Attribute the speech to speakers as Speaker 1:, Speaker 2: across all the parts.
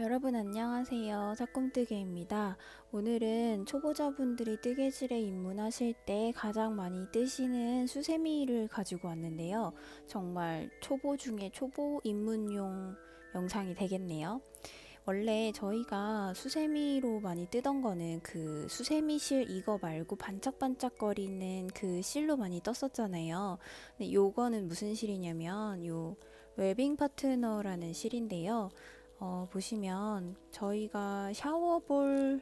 Speaker 1: 여러분 안녕하세요. 사꿈뜨개입니다. 오늘은 초보자분들이 뜨개질에 입문하실 때 가장 많이 뜨시는 수세미를 가지고 왔는데요. 정말 초보 중에 초보 입문용 영상이 되겠네요. 원래 저희가 수세미로 많이 뜨던 거는 그 수세미 실 이거 말고 반짝반짝거리는 그 실로 많이 떴었잖아요. 근데 요거는 무슨 실이냐면 요 웨빙 파트너라는 실인데요. 보시면 저희가 샤워볼을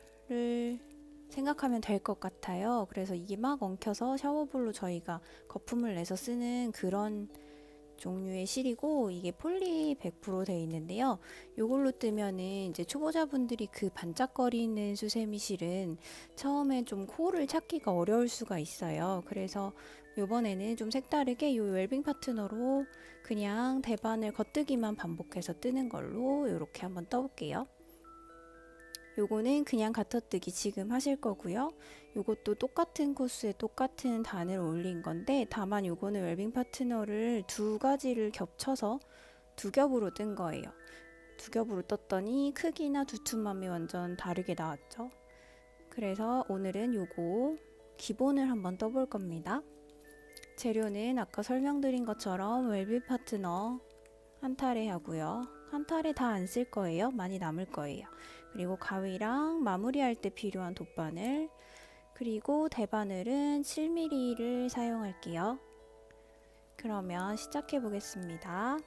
Speaker 1: 생각하면 될 것 같아요. 그래서 이게 막 엉켜서 샤워볼로 저희가 거품을 내서 쓰는 그런 종류의 실이고, 이게 폴리 100% 되어 있는데요. 이걸로 뜨면은 이제 초보자분들이 그 반짝거리는 수세미 실은 처음에 좀 코를 찾기가 어려울 수가 있어요. 그래서 요번에는 좀 색다르게 요 웰빙 파트너로 그냥 대반을 겉뜨기만 반복해서 뜨는 걸로 이렇게 한번 떠볼게요. 요거는 그냥 가터뜨기 지금 하실 거고요. 요것도 똑같은 코스에 똑같은 단을 올린 건데, 다만 요거는 웰빙 파트너를 두 가지를 겹쳐서 두 겹으로 뜬 거예요. 두 겹으로 떴더니 크기나 두툼함이 완전 다르게 나왔죠. 그래서 오늘은 요거 기본을 한번 떠볼 겁니다. 재료는 아까 설명드린 것처럼 웰빙 파트너 한 타래 하고요. 한 타래 다 안 쓸 거예요. 많이 남을 거예요. 그리고 가위랑 마무리할 때 필요한 돗바늘, 그리고 대바늘은 7mm를 사용할게요. 그러면 시작해 보겠습니다.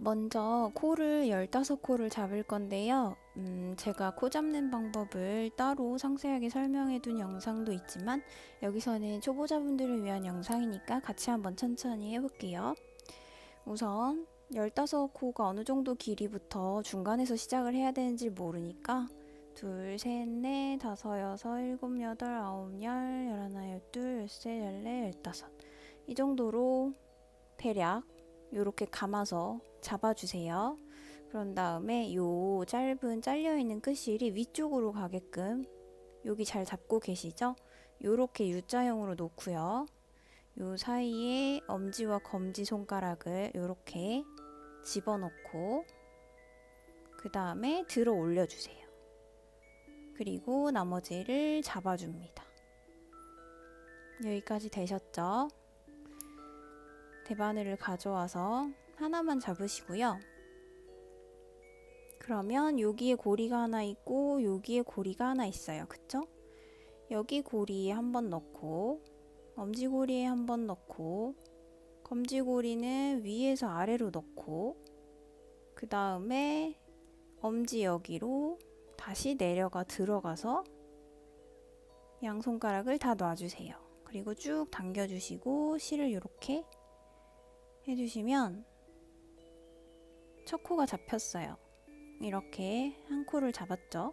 Speaker 1: 먼저 코를 15코를 잡을 건데요. 제가 코 잡는 방법을 따로 상세하게 설명해 둔 영상도 있지만 여기서는 초보자분들을 위한 영상이니까 같이 한번 천천히 해볼게요. 우선 15코가 어느 정도 길이부터 중간에서 시작을 해야 되는지 모르니까 둘, 셋, 넷, 다섯, 여섯, 일곱, 여덟, 아홉, 열, 열하나, 열둘, 열셋, 열넷, 열다섯 이 정도로 대략 이렇게 감아서 잡아주세요. 그런 다음에 요 짧은 잘려있는 끝실이 위쪽으로 가게끔 여기 잘 잡고 계시죠? 요렇게 U자형으로 놓고요. 요 사이에 엄지와 검지 손가락을 이렇게 집어넣고 그 다음에 들어 올려주세요. 그리고 나머지를 잡아줍니다. 여기까지 되셨죠? 대바늘을 가져와서 하나만 잡으시고요. 그러면 여기에 고리가 하나 있고 여기에 고리가 하나 있어요. 그쵸? 여기 고리에 한번 넣고 엄지고리에 한번 넣고 검지고리는 위에서 아래로 넣고 그 다음에 엄지 여기로 다시 내려가 들어가서 양손가락을 다 놔주세요. 그리고 쭉 당겨주시고 실을 이렇게 해주시면 첫 코가 잡혔어요. 이렇게 한 코를 잡았죠.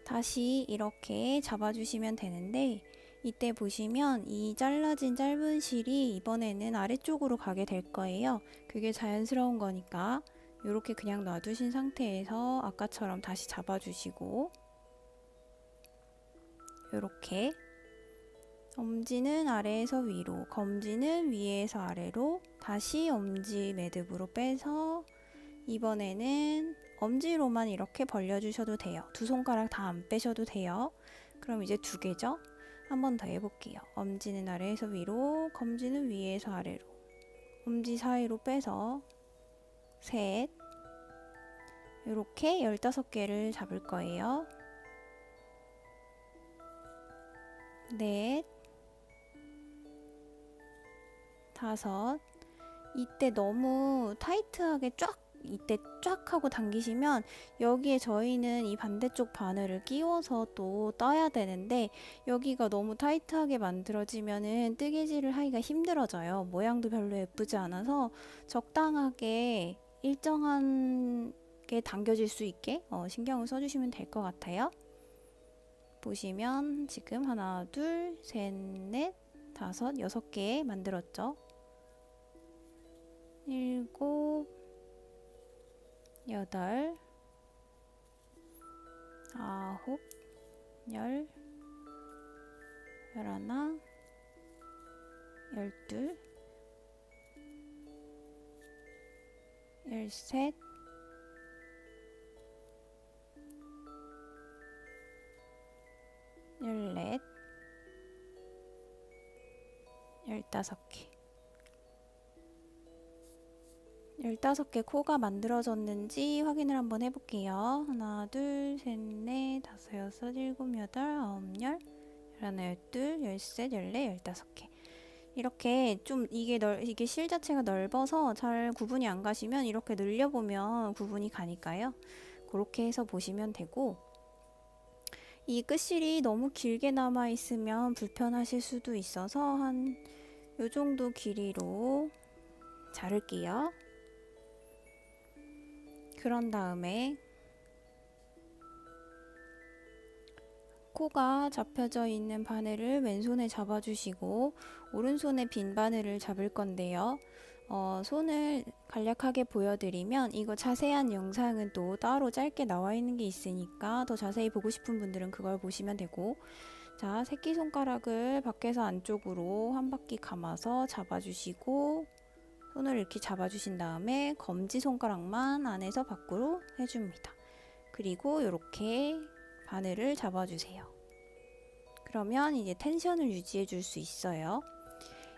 Speaker 1: 다시 이렇게 잡아주시면 되는데, 이때 보시면 이 잘라진 짧은 실이 이번에는 아래쪽으로 가게 될 거예요. 그게 자연스러운 거니까 이렇게 그냥 놔두신 상태에서 아까처럼 다시 잡아주시고, 이렇게 엄지는 아래에서 위로, 검지는 위에서 아래로 다시 엄지 매듭으로 빼서 이번에는 엄지로만 이렇게 벌려주셔도 돼요. 두 손가락 다 안 빼셔도 돼요. 그럼 이제 두 개죠? 한 번 더 해볼게요. 엄지는 아래에서 위로, 검지는 위에서 아래로. 엄지 사이로 빼서 셋, 이렇게 15개를 잡을 거예요. 넷, 다섯. 이때 너무 타이트하게 이때 쫙 하고 당기시면 여기에 저희는 이 반대쪽 바늘을 끼워서 또 떠야 되는데, 여기가 너무 타이트하게 만들어지면은 뜨개질을 하기가 힘들어져요. 모양도 별로 예쁘지 않아서 적당하게 일정한 게 당겨질 수 있게 신경을 써주시면 될 것 같아요. 보시면 지금 하나, 둘, 셋, 넷, 다섯, 6개 만들었죠. 일곱, 여덟, 아홉, 열, 열하나, 열둘, 13, 14, 15개. 15개 코가 만들어졌는지 확인을 한번 해볼게요. 하나, 둘, 셋, 넷, 다섯, 여섯, 일곱, 여덟, 아홉, 열, 열하나, 열둘, 열셋, 열넷, 15개. 이렇게 좀 이게 실 자체가 넓어서 잘 구분이 안 가시면 이렇게 늘려보면 구분이 가니까요. 그렇게 해서 보시면 되고, 이 끝실이 너무 길게 남아 있으면 불편하실 수도 있어서 한 요 정도 길이로 자를게요. 그런 다음에 코가 잡혀져 있는 바늘을 왼손에 잡아주시고 오른손에 빈 바늘을 잡을 건데요. 손을 간략하게 보여드리면 이거 자세한 영상은 또 따로 짧게 나와 있는 게 있으니까 더 자세히 보고 싶은 분들은 그걸 보시면 되고, 자, 새끼손가락을 밖에서 안쪽으로 한 바퀴 감아서 잡아주시고 손을 이렇게 잡아주신 다음에 검지손가락만 안에서 밖으로 해줍니다. 그리고 이렇게 바늘을 잡아주세요. 그러면 이제 텐션을 유지해 줄 수 있어요.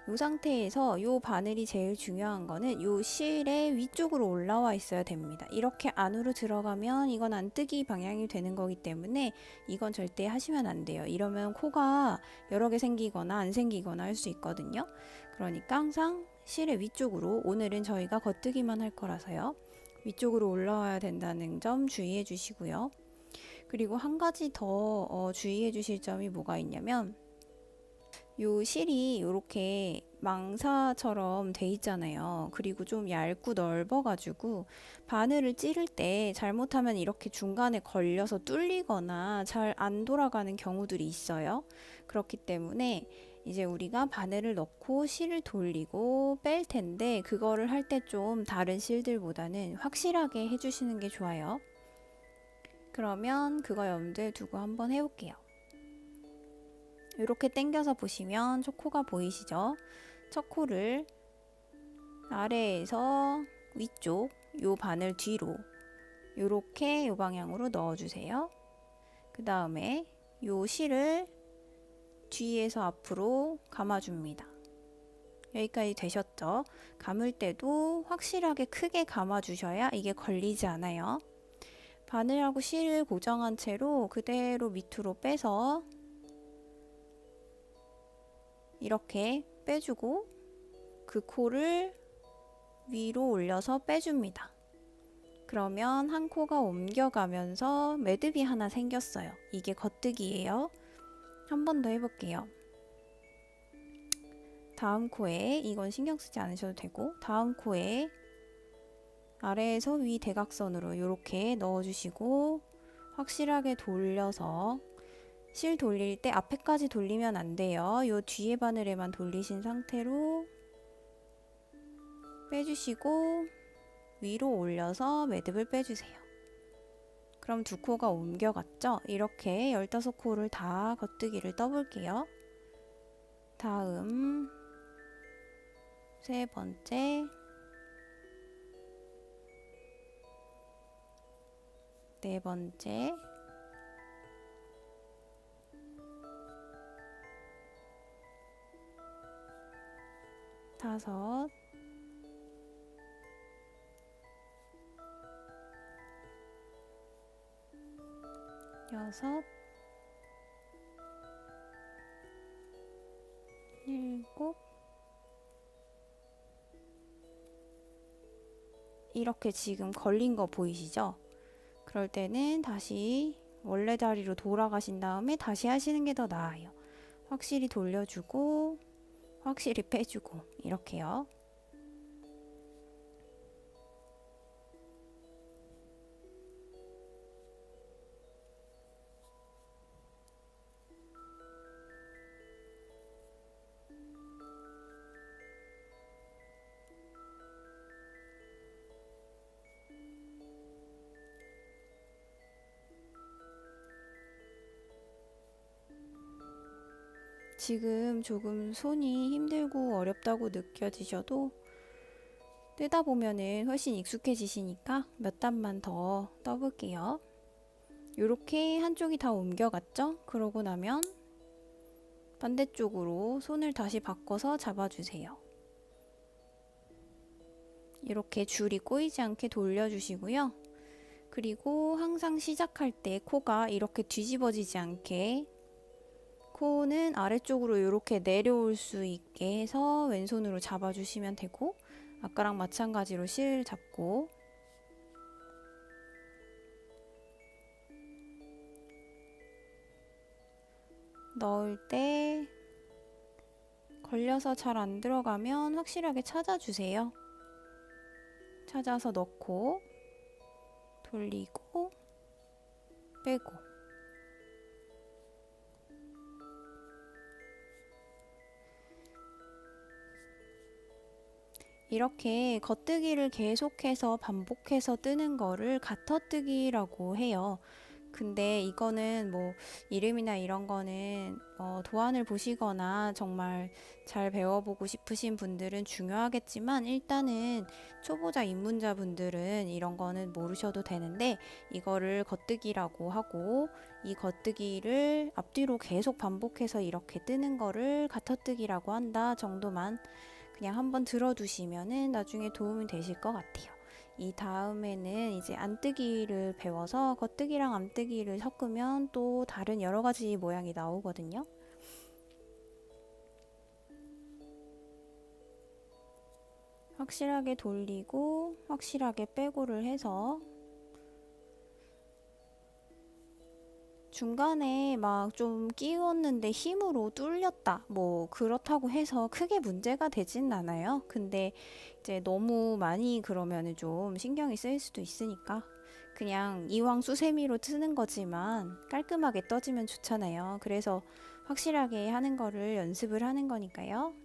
Speaker 1: 이 상태에서 이 바늘이 제일 중요한 거는 이 실의 위쪽으로 올라와 있어야 됩니다. 이렇게 안으로 들어가면 이건 안뜨기 방향이 되는 거기 때문에 이건 절대 하시면 안 돼요. 이러면 코가 여러 개 생기거나 안 생기거나 할 수 있거든요. 그러니까 항상 실의 위쪽으로, 오늘은 저희가 겉뜨기만 할 거라서요, 위쪽으로 올라와야 된다는 점 주의해 주시고요. 그리고 한 가지 더 주의해 주실 점이 뭐가 있냐면, 요 실이 이렇게 망사처럼 돼 있잖아요. 그리고 좀 얇고 넓어가지고 바늘을 찌를 때 잘못하면 이렇게 중간에 걸려서 뚫리거나 잘 안 돌아가는 경우들이 있어요. 그렇기 때문에 이제 우리가 바늘을 넣고 실을 돌리고 뺄 텐데, 그거를 할 때 좀 다른 실들보다는 확실하게 해주시는 게 좋아요. 그러면 그거 염두에 두고 한번 해볼게요. 이렇게 당겨서 보시면 첫 코가 보이시죠? 첫 코를 아래에서 위쪽 요 바늘 뒤로 요렇게 요 방향으로 넣어주세요. 그 다음에 요 실을 뒤에서 앞으로 감아줍니다. 여기까지 되셨죠? 감을 때도 확실하게 크게 감아주셔야 이게 걸리지 않아요. 바늘하고 실을 고정한 채로 그대로 밑으로 빼서 이렇게 빼주고 그 코를 위로 올려서 빼줍니다. 그러면 한 코가 옮겨가면서 매듭이 하나 생겼어요. 이게 겉뜨기예요. 한 번 더 해볼게요. 다음 코에, 이건 신경 쓰지 않으셔도 되고, 다음 코에 아래에서 위 대각선으로 이렇게 넣어주시고 확실하게 돌려서, 실 돌릴 때 앞에까지 돌리면 안 돼요. 요 뒤에 바늘에만 돌리신 상태로 빼주시고 위로 올려서 매듭을 빼주세요. 그럼 두 코가 옮겨갔죠? 이렇게 15코를 다 겉뜨기를 떠볼게요. 다음 세 번째, 네 번째, 다섯, 여섯, 일곱, 이렇게 지금 걸린 거 보이시죠? 그럴 때는 다시 원래 자리로 돌아가신 다음에 다시 하시는 게 더 나아요. 확실히 돌려주고 확실히 빼주고 이렇게요. 지금 조금 손이 힘들고 어렵다고 느껴지셔도 뜨다 보면은 훨씬 익숙해지시니까 몇 단만 더 떠볼게요. 이렇게 한쪽이 다 옮겨갔죠? 그러고 나면 반대쪽으로 손을 다시 바꿔서 잡아주세요. 이렇게 줄이 꼬이지 않게 돌려주시고요. 그리고 항상 시작할 때 코가 이렇게 뒤집어지지 않게 코는 아래쪽으로 이렇게 내려올 수 있게 해서 왼손으로 잡아주시면 되고, 아까랑 마찬가지로 실 잡고 넣을 때 걸려서 잘 안 들어가면 확실하게 찾아주세요. 찾아서 넣고 돌리고 빼고. 이렇게 겉뜨기를 계속해서 반복해서 뜨는 거를 가터뜨기라고 해요. 근데 이거는 뭐 이름이나 이런 거는 도안을 보시거나 정말 잘 배워보고 싶으신 분들은 중요하겠지만, 일단은 초보자 입문자분들은 이런 거는 모르셔도 되는데, 이거를 겉뜨기라고 하고, 이 겉뜨기를 앞뒤로 계속 반복해서 이렇게 뜨는 거를 가터뜨기라고 한다 정도만 그냥 한번 들어두시면은 나중에 도움이 되실 것 같아요. 이 다음에는 이제 안뜨기를 배워서 겉뜨기랑 앞뜨기를 섞으면 또 다른 여러 가지 모양이 나오거든요. 확실하게 돌리고 확실하게 빼고를 해서 중간에 막 좀 끼웠는데 힘으로 뚫렸다, 뭐 그렇다고 해서 크게 문제가 되진 않아요. 근데 이제 너무 많이 그러면은 좀 신경이 쓰일 수도 있으니까 그냥 이왕 수세미로 트는 거지만 깔끔하게 떠지면 좋잖아요. 그래서 확실하게 하는 거를 연습을 하는 거니까요.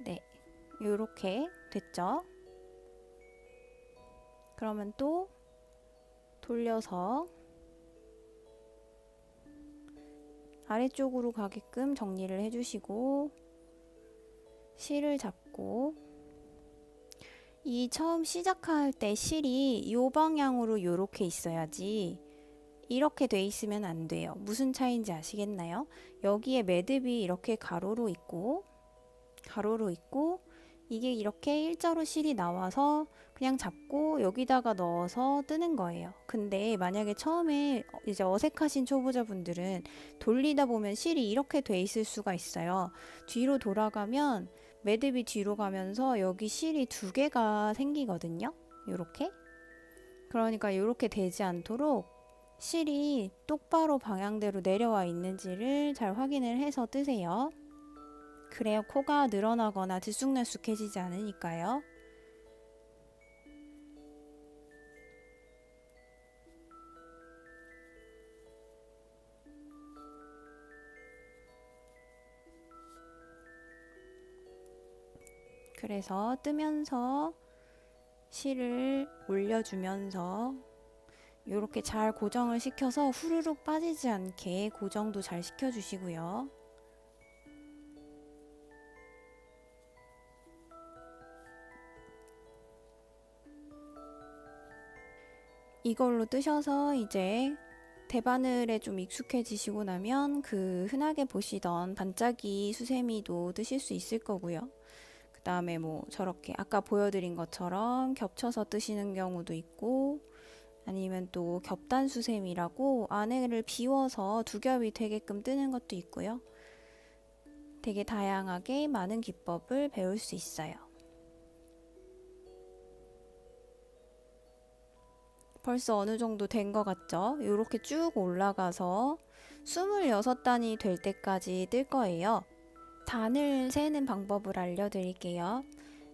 Speaker 1: 네, 요렇게 됐죠? 그러면 또 돌려서 아래쪽으로 가게끔 정리를 해주시고, 실을 잡고, 이 처음 시작할 때 실이 이 방향으로 요렇게 있어야지 이렇게 돼 있으면 안 돼요. 무슨 차이인지 아시겠나요? 여기에 매듭이 이렇게 가로로 있고 이게 이렇게 일자로 실이 나와서 그냥 잡고 여기다가 넣어서 뜨는 거예요. 근데 만약에 처음에 이제 어색하신 초보자분들은 돌리다 보면 실이 이렇게 돼 있을 수가 있어요. 뒤로 돌아가면 매듭이 뒤로 가면서 여기 실이 두 개가 생기거든요. 요렇게. 그러니까 요렇게 되지 않도록 실이 똑바로 방향대로 내려와 있는지를 잘 확인을 해서 뜨세요. 그래야 코가 늘어나거나 들쑥날쑥해지지 않으니까요. 그래서 뜨면서 실을 올려주면서 이렇게 잘 고정을 시켜서 후루룩 빠지지 않게 고정도 잘 시켜주시고요. 이걸로 뜨셔서 이제 대바늘에 좀 익숙해지시고 나면 그 흔하게 보시던 반짝이 수세미도 뜨실 수 있을 거고요. 그 다음에 뭐 저렇게 아까 보여드린 것처럼 겹쳐서 뜨시는 경우도 있고, 아니면 또 겹단 수세미라고 안에를 비워서 두 겹이 되게끔 뜨는 것도 있고요. 되게 다양하게 많은 기법을 배울 수 있어요. 벌써 어느 정도 된 것 같죠? 이렇게 쭉 올라가서 26단이 될 때까지 뜰 거예요. 단을 세는 방법을 알려드릴게요.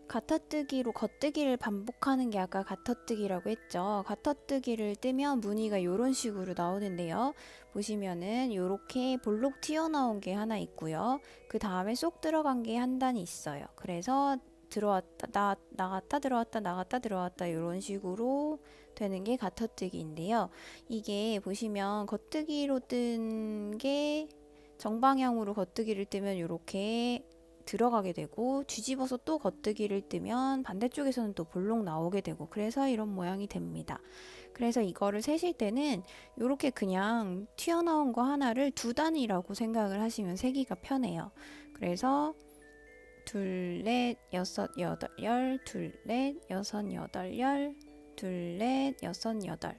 Speaker 1: 가터뜨기로 겉뜨기를 반복하는 게 아까 가터뜨기라고 했죠. 가터뜨기를 뜨면 무늬가 이런 식으로 나오는데요. 보시면은 이렇게 볼록 튀어나온 게 하나 있고요. 그 다음에 쏙 들어간 게 한 단이 있어요. 그래서 들어왔다 나갔다 들어왔다 나갔다 들어왔다 이런 식으로 되는 게 가터뜨기인데요. 이게 보시면 겉뜨기로 뜬 게 정방향으로 겉뜨기를 뜨면 이렇게 들어가게 되고, 뒤집어서 또 겉뜨기를 뜨면 반대쪽에서는 또 볼록 나오게 되고, 그래서 이런 모양이 됩니다. 그래서 이거를 세실 때는 이렇게 그냥 튀어나온 거 하나를 두 단이라고 생각을 하시면 세기가 편해요. 그래서 둘, 넷, 여섯, 여덟, 열, 둘, 넷, 여섯, 여덟, 열, 둘, 넷, 여섯, 여덟,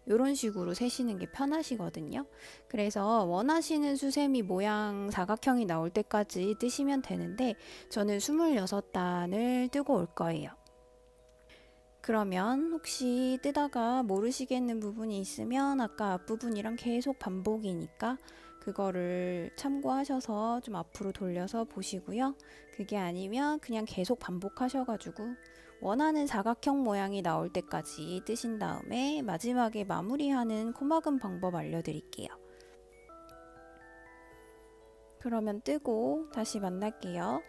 Speaker 1: 이런 식으로 세시는 게 편하시거든요. 그래서 원하시는 수세미 모양 사각형이 나올 때까지 뜨시면 되는데, 저는 26단을 뜨고 올 거예요. 그러면 혹시 뜨다가 모르시겠는 부분이 있으면 아까 앞부분이랑 계속 반복이니까 그거를 참고하셔서 좀 앞으로 돌려서 보시고요. 그게 아니면 그냥 계속 반복하셔가지고 원하는 사각형 모양이 나올 때까지 뜨신 다음에 마지막에 마무리하는 코막은 방법 알려드릴게요. 그러면 뜨고 다시 만날게요.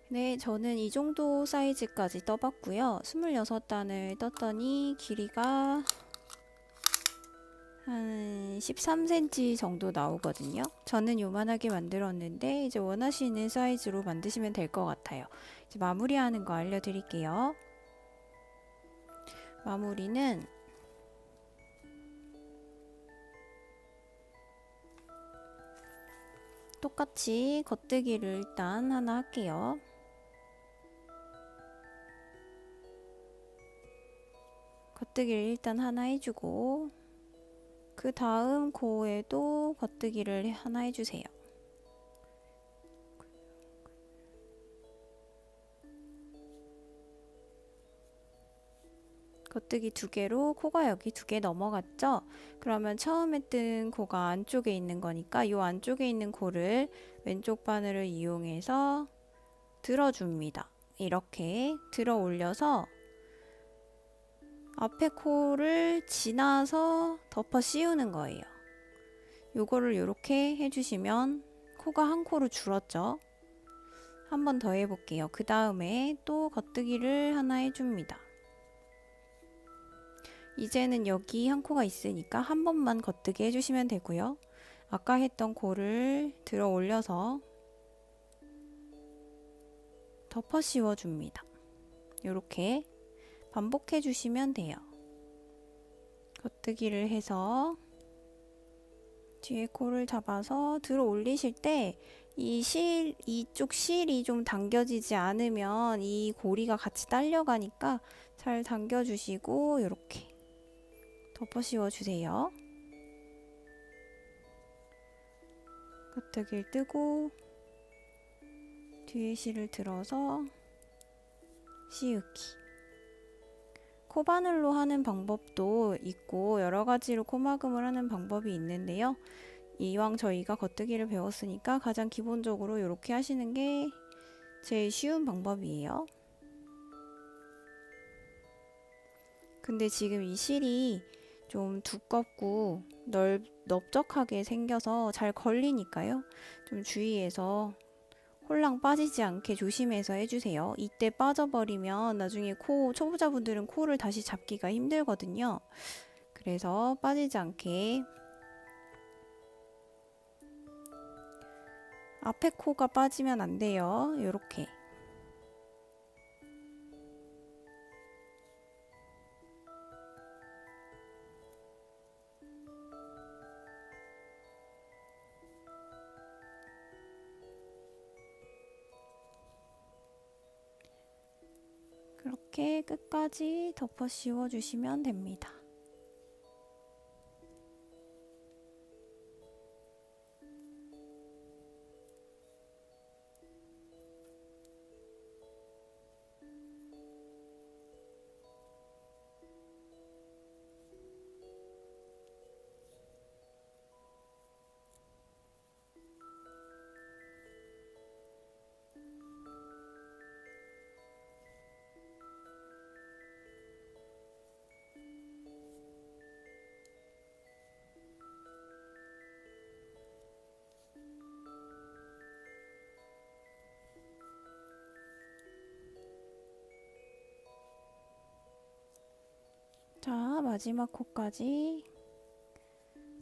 Speaker 1: 네, 저는 이 정도 사이즈까지 떠봤고요. 26단을 떴더니 길이가 한 13cm 정도 나오거든요. 저는 요만하게 만들었는데 이제 원하시는 사이즈로 만드시면 될 것 같아요. 이제 마무리하는 거 알려드릴게요. 마무리는 똑같이 겉뜨기를 일단 하나 할게요. 겉뜨기를 일단 하나 해주고, 그 다음 코에도 겉뜨기를 하나 해주세요. 겉뜨기 두 개로 코가 여기 두 개 넘어갔죠? 그러면 처음에 뜬 코가 안쪽에 있는 거니까 이 안쪽에 있는 코를 왼쪽 바늘을 이용해서 들어줍니다. 이렇게 들어 올려서 앞에 코를 지나서 덮어 씌우는 거예요. 요거를 이렇게 해주시면 코가 한 코로 줄었죠? 한 번 더 해볼게요. 그 다음에 또 겉뜨기를 하나 해줍니다. 이제는 여기 한 코가 있으니까 한 번만 겉뜨기 해주시면 되고요. 아까 했던 코를 들어 올려서 덮어 씌워줍니다. 이렇게 반복해 주시면 돼요. 겉뜨기를 해서 뒤에 코를 잡아서 들어 올리실 때 이쪽 실이 좀 당겨지지 않으면 이 고리가 같이 딸려가니까 잘 당겨주시고 이렇게 덮어 씌워주세요. 깍두기를 뜨고 뒤에 실을 들어서 씌우기. 코바늘로 하는 방법도 있고 여러 가지로 코막음을 하는 방법이 있는데요. 이왕 저희가 겉뜨기를 배웠으니까 가장 기본적으로 이렇게 하시는 게 제일 쉬운 방법이에요. 근데 지금 이 실이 좀 두껍고 넓적하게 생겨서 잘 걸리니까요. 좀 주의해서 홀랑 빠지지 않게 조심해서 해주세요. 이때 빠져버리면 나중에 초보자분들은 코를 다시 잡기가 힘들거든요. 그래서 빠지지 않게 앞에 코가 빠지면 안 돼요. 요렇게. 그렇게 끝까지 덮어 씌워 주시면 됩니다. 자, 마지막 코까지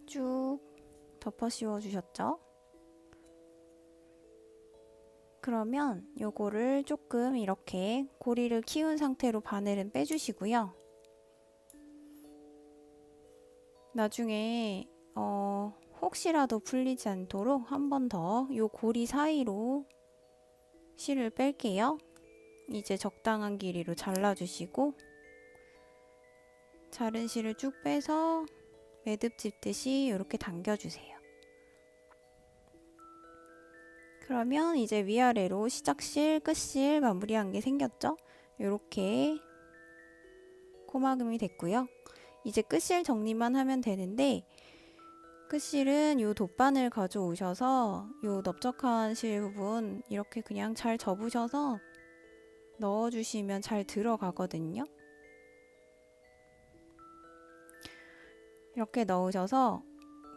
Speaker 1: 쭉 덮어 씌워 주셨죠? 그러면 요거를 조금 이렇게 고리를 키운 상태로 바늘은 빼주시고요. 나중에 혹시라도 풀리지 않도록 한 번 더 요 고리 사이로 실을 뺄게요. 이제 적당한 길이로 잘라주시고 자른 실을 쭉 빼서 매듭 짚듯이 이렇게 당겨주세요. 그러면 이제 위아래로 시작실, 끝실 마무리한 게 생겼죠? 이렇게 코막음이 됐고요. 이제 끝실 정리만 하면 되는데 끝실은 요 돗바늘 가져오셔서 요 넓적한 실 부분 이렇게 그냥 잘 접으셔서 넣어주시면 잘 들어가거든요. 이렇게 넣으셔서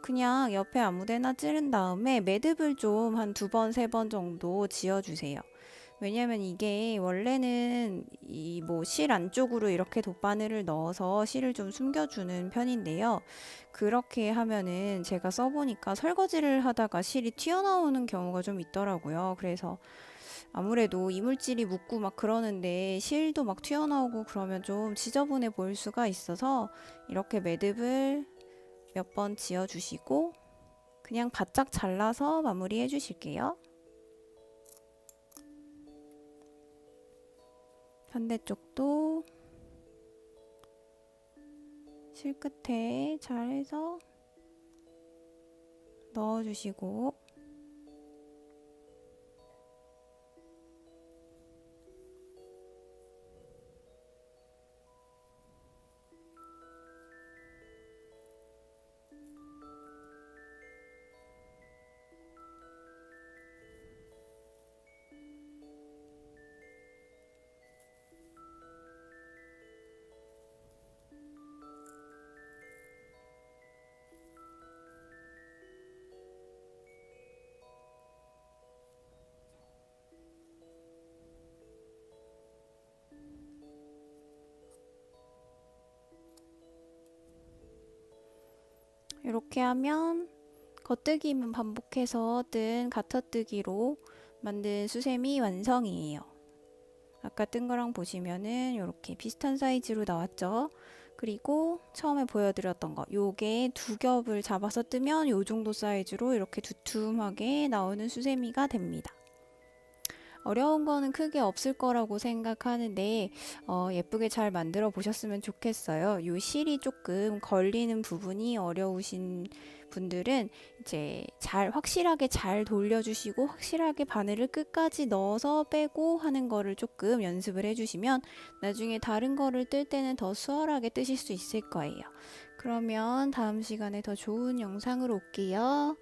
Speaker 1: 그냥 옆에 아무데나 찌른 다음에 매듭을 좀 한 2번, 3번 정도 지어주세요. 왜냐면 이게 원래는 이 실 안쪽으로 이렇게 돗바늘을 넣어서 실을 좀 숨겨주는 편인데요. 그렇게 하면은 제가 써보니까 설거지를 하다가 실이 튀어나오는 경우가 좀 있더라고요. 그래서 아무래도 이물질이 묻고 막 그러는데 실도 막 튀어나오고 그러면 좀 지저분해 보일 수가 있어서 이렇게 매듭을 몇 번 지어주시고 그냥 바짝 잘라서 마무리해 주실게요. 반대쪽도 실 끝에 잘해서 넣어주시고 이렇게 하면 겉뜨기만 반복해서 뜬 가터뜨기로 만든 수세미 완성이에요. 아까 뜬 거랑 보시면은 이렇게 비슷한 사이즈로 나왔죠. 그리고 처음에 보여드렸던 거 요게 2겹을 잡아서 뜨면 요 정도 사이즈로 이렇게 두툼하게 나오는 수세미가 됩니다. 어려운 거는 크게 없을 거라고 생각하는데 예쁘게 잘 만들어 보셨으면 좋겠어요. 요 실이 조금 걸리는 부분이 어려우신 분들은 이제 잘 확실하게 잘 돌려주시고 확실하게 바늘을 끝까지 넣어서 빼고 하는 거를 조금 연습을 해주시면 나중에 다른 거를 뜰 때는 더 수월하게 뜨실 수 있을 거예요. 그러면 다음 시간에 더 좋은 영상으로 올게요.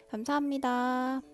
Speaker 1: 감사합니다.